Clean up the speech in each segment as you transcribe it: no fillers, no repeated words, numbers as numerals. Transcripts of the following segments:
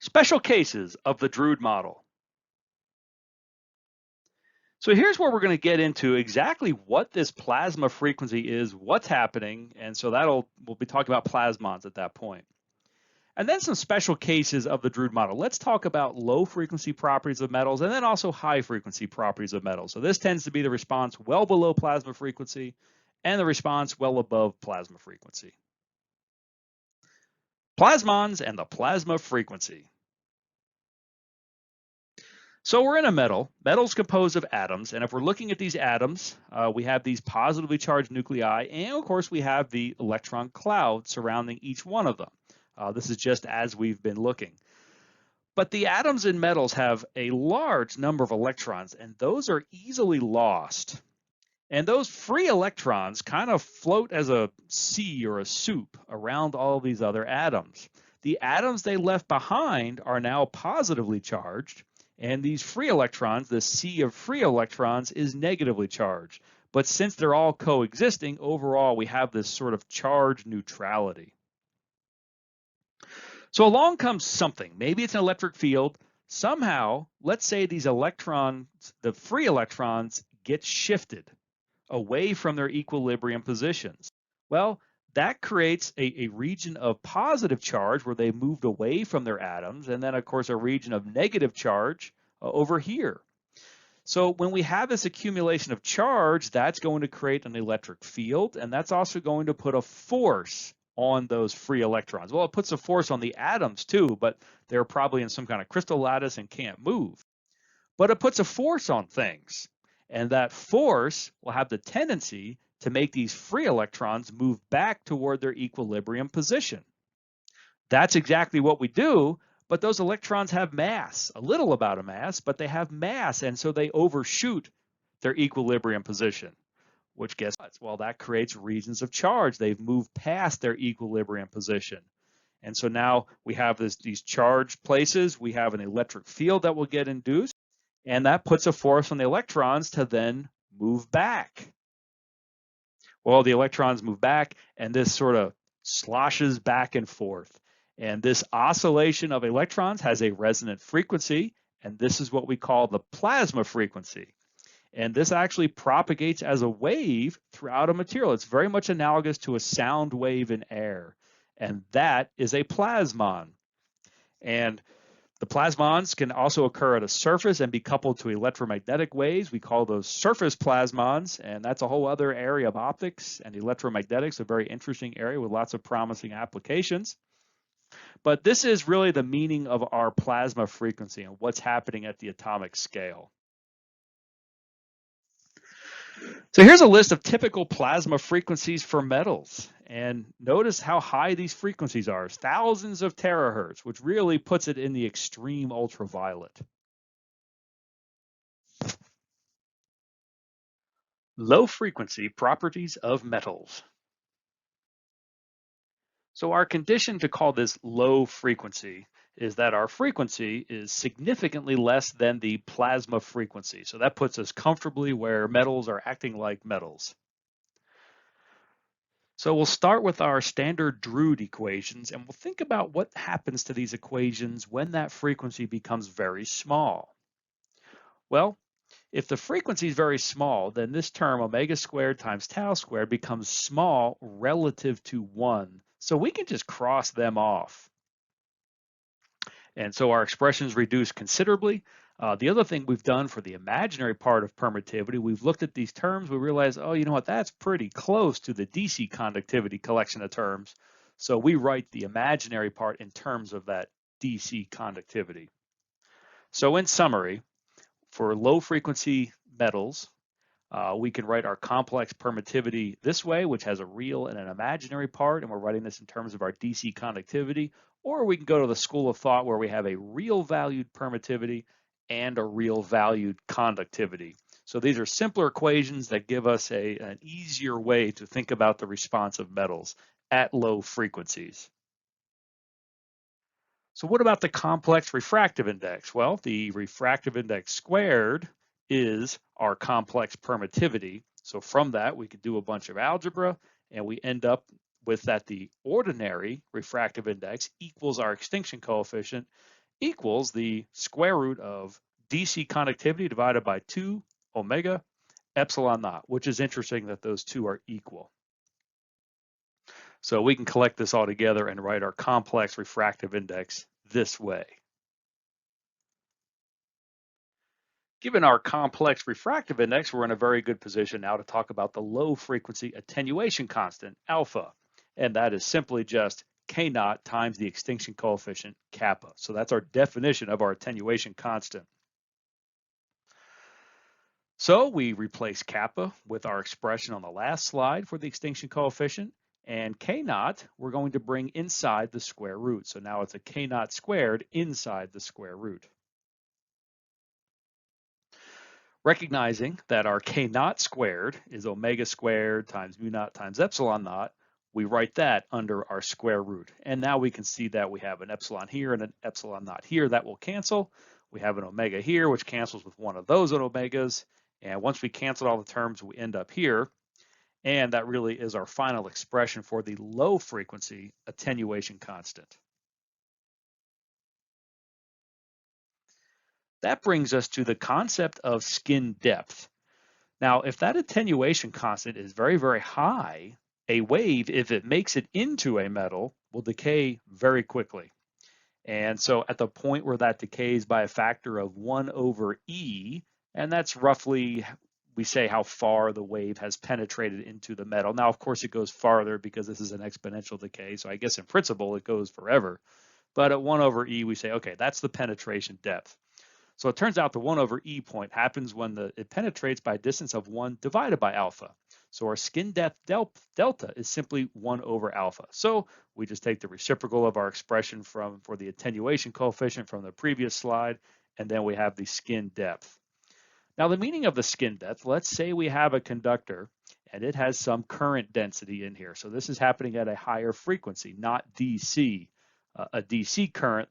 Special cases of the Drude model. So here's where we're going to get into exactly what this plasma frequency is, what's happening, and so we'll be talking about plasmons at that point. And then some special cases of the Drude model. Let's talk about low frequency properties of metals and then also high frequency properties of metals. So this tends to be the response well below plasma frequency and the response well above plasma frequency. Plasmons and the plasma frequency. So we're in a metal. Metal's composed of atoms, and if we're looking at these atoms, we have these positively charged nuclei, and of course we have the electron cloud surrounding each one of them. This is just as we've been looking. But the atoms in metals have a large number of electrons, and those are easily lost. And those free electrons kind of float as a sea or a soup around all these other atoms. The atoms they left behind are now positively charged, and these free electrons, the sea of free electrons, is negatively charged. But since they're all coexisting, overall we have this sort of charge neutrality. So along comes something. Maybe it's an electric field. Somehow, let's say these electrons, the free electrons, get shifted away from their equilibrium positions. Well, that creates a region of positive charge where they moved away from their atoms, and then of course a region of negative charge over here. So when we have this accumulation of charge, that's going to create an electric field, and that's also going to put a force on those free electrons. Well, it puts a force on the atoms too, but they're probably in some kind of crystal lattice and can't move. But it puts a force on things, and that force will have the tendency to make these free electrons move back toward their equilibrium position. That's exactly what we do, but those electrons have mass, a little about a mass, but they have mass, and so they overshoot their equilibrium position, which guess what? Well, that creates regions of charge. They've moved past their equilibrium position. And so now we have these charged places. We have an electric field that will get induced, and that puts a force on the electrons to then move back. Well, the electrons move back, and this sort of sloshes back and forth. And this oscillation of electrons has a resonant frequency, and this is what we call the plasma frequency. And this actually propagates as a wave throughout a material. It's very much analogous to a sound wave in air, and that is a plasmon. And the plasmons can also occur at a surface and be coupled to electromagnetic waves. We call those surface plasmons, and that's a whole other area of optics and electromagnetics, a very interesting area with lots of promising applications. But this is really the meaning of our plasma frequency and what's happening at the atomic scale. So here's a list of typical plasma frequencies for metals. And notice how high these frequencies are, thousands of terahertz, which really puts it in the extreme ultraviolet. Low frequency properties of metals. So our condition to call this low frequency is that our frequency is significantly less than the plasma frequency. So that puts us comfortably where metals are acting like metals. So we'll start with our standard Drude equations, and we'll think about what happens to these equations when that frequency becomes very small. Well, if the frequency is very small, then this term omega squared times tau squared becomes small relative to 1. So we can just cross them off. And so our expressions reduce considerably. The other thing we've done for the imaginary part of permittivity, we've looked at these terms, we realize, oh, you know what, that's pretty close to the DC conductivity collection of terms. So we write the imaginary part in terms of that DC conductivity. So in summary, for low frequency metals, we can write our complex permittivity this way, which has a real and an imaginary part, and we're writing this in terms of our DC conductivity, or we can go to the school of thought where we have a real valued permittivity and a real valued conductivity. So these are simpler equations that give us an easier way to think about the response of metals at low frequencies. So what about the complex refractive index? Well, the refractive index squared is our complex permittivity. So from that, we could do a bunch of algebra, and we end up with that the ordinary refractive index equals our extinction coefficient equals the square root of DC conductivity divided by 2 omega epsilon naught, which is interesting that those two are equal. So we can collect this all together and write our complex refractive index this way. Given our complex refractive index, we're in a very good position now to talk about the low frequency attenuation constant, alpha. And that is simply just K naught times the extinction coefficient, kappa. So that's our definition of our attenuation constant. So we replace kappa with our expression on the last slide for the extinction coefficient. And K naught, we're going to bring inside the square root. So now it's a K naught squared inside the square root. Recognizing that our K naught squared is omega squared times mu naught times epsilon naught, we write that under our square root. And now we can see that we have an epsilon here and an epsilon naught here. That will cancel. We have an omega here, which cancels with one of those omegas. And once we cancel all the terms, we end up here. And that really is our final expression for the low frequency attenuation constant. That brings us to the concept of skin depth. Now, if that attenuation constant is very, very high, a wave, if it makes it into a metal, will decay very quickly. And so at the point where that decays by a factor of 1 over E, and that's roughly, we say, how far the wave has penetrated into the metal. Now, of course, it goes farther because this is an exponential decay. So I guess in principle, it goes forever. But at 1 over E, we say, okay, that's the penetration depth. So it turns out the 1 over E point happens when it penetrates by a distance of 1 divided by alpha. So our skin depth delta is simply 1 over alpha. So we just take the reciprocal of our expression for the attenuation coefficient from the previous slide, and then we have the skin depth. Now the meaning of the skin depth, let's say we have a conductor and it has some current density in here. So this is happening at a higher frequency, not DC. A DC current,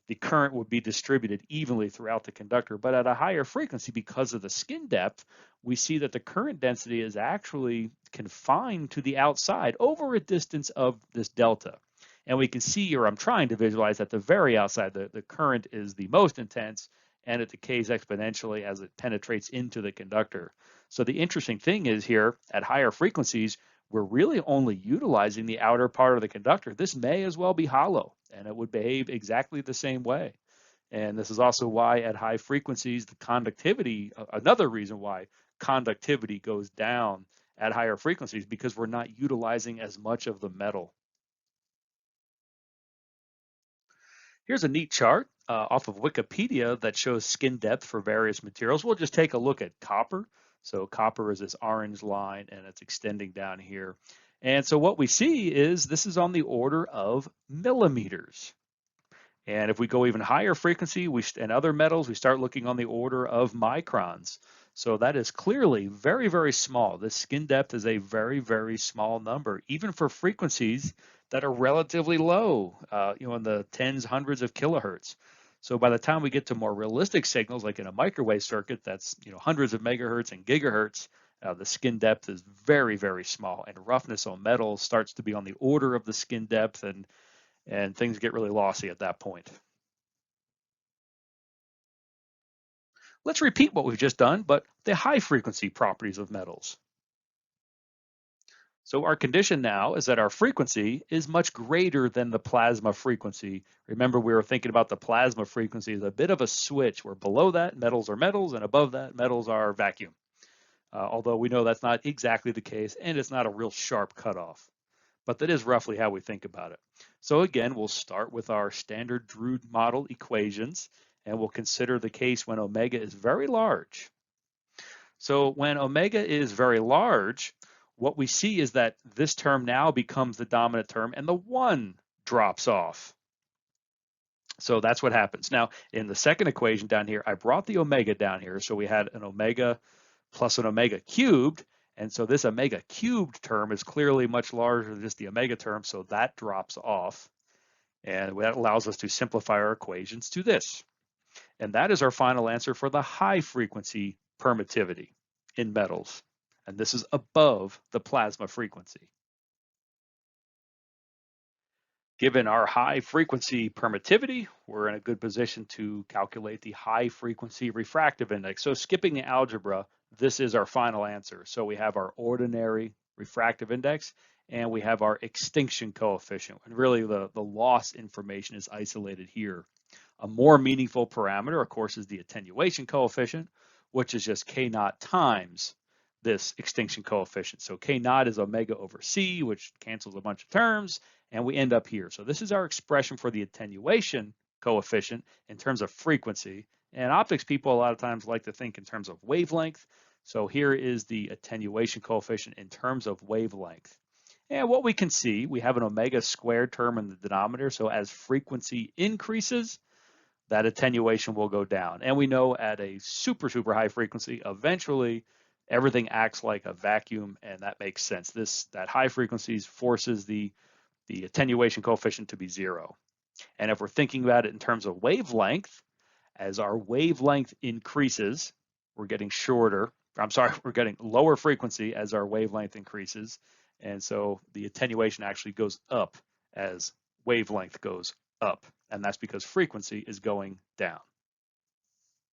the current would be distributed evenly throughout the conductor, but at a higher frequency, because of the skin depth, we see that the current density is actually confined to the outside over a distance of this delta. And we can see, or I'm trying to visualize, at the very outside, the current is the most intense, and it decays exponentially as it penetrates into the conductor. So the interesting thing is here, at higher frequencies, we're really only utilizing the outer part of the conductor. This may as well be hollow, and it would behave exactly the same way. And this is also why at high frequencies, the conductivity, another reason why conductivity goes down at higher frequencies, because we're not utilizing as much of the metal. Here's a neat chart off of Wikipedia that shows skin depth for various materials. We'll just take a look at copper. So copper is this orange line, and it's extending down here. And so what we see is this is on the order of millimeters. And if we go even higher frequency and other metals, we start looking on the order of microns. So that is clearly very, very small. This skin depth is a very, very small number, even for frequencies that are relatively low, in the tens, hundreds of kilohertz. So by the time we get to more realistic signals, like in a microwave circuit that's hundreds of megahertz and gigahertz, the skin depth is very, very small, and roughness on metals starts to be on the order of the skin depth, and things get really lossy at that point. Let's repeat what we've just done, but the high frequency properties of metals. So our condition now is that our frequency is much greater than the plasma frequency. Remember, we were thinking about the plasma frequency as a bit of a switch, where below that metals are metals and above that metals are vacuum. Although we know that's not exactly the case, and it's not a real sharp cutoff. But that is roughly how we think about it. So again, we'll start with our standard Drude model equations, and we'll consider the case when omega is very large. So when omega is very large, what we see is that this term now becomes the dominant term, and the 1 drops off. So that's what happens. Now, in the second equation down here, I brought the omega down here. So we had an omega plus an omega cubed. And so this omega cubed term is clearly much larger than just the omega term. So that drops off. And that allows us to simplify our equations to this. And that is our final answer for the high frequency permittivity in metals. And this is above the plasma frequency. Given our high frequency permittivity, we're in a good position to calculate the high frequency refractive index. So skipping the algebra, this is our final answer. So we have our ordinary refractive index and we have our extinction coefficient. And really the loss information is isolated here. A more meaningful parameter, of course, is the attenuation coefficient, which is just K naught times this extinction coefficient. So K naught is omega over C, which cancels a bunch of terms, and we end up here. So this is our expression for the attenuation coefficient in terms of frequency. And optics people a lot of times like to think in terms of wavelength. So here is the attenuation coefficient in terms of wavelength. And what we can see, we have an omega squared term in the denominator. So as frequency increases, that attenuation will go down. And we know at a super, super high frequency, eventually everything acts like a vacuum, and that makes sense. That high frequencies forces the attenuation coefficient to be 0. And if we're thinking about it in terms of wavelength, as our wavelength increases, we're getting shorter. We're getting lower frequency as our wavelength increases. And so the attenuation actually goes up as wavelength goes up. And that's because frequency is going down.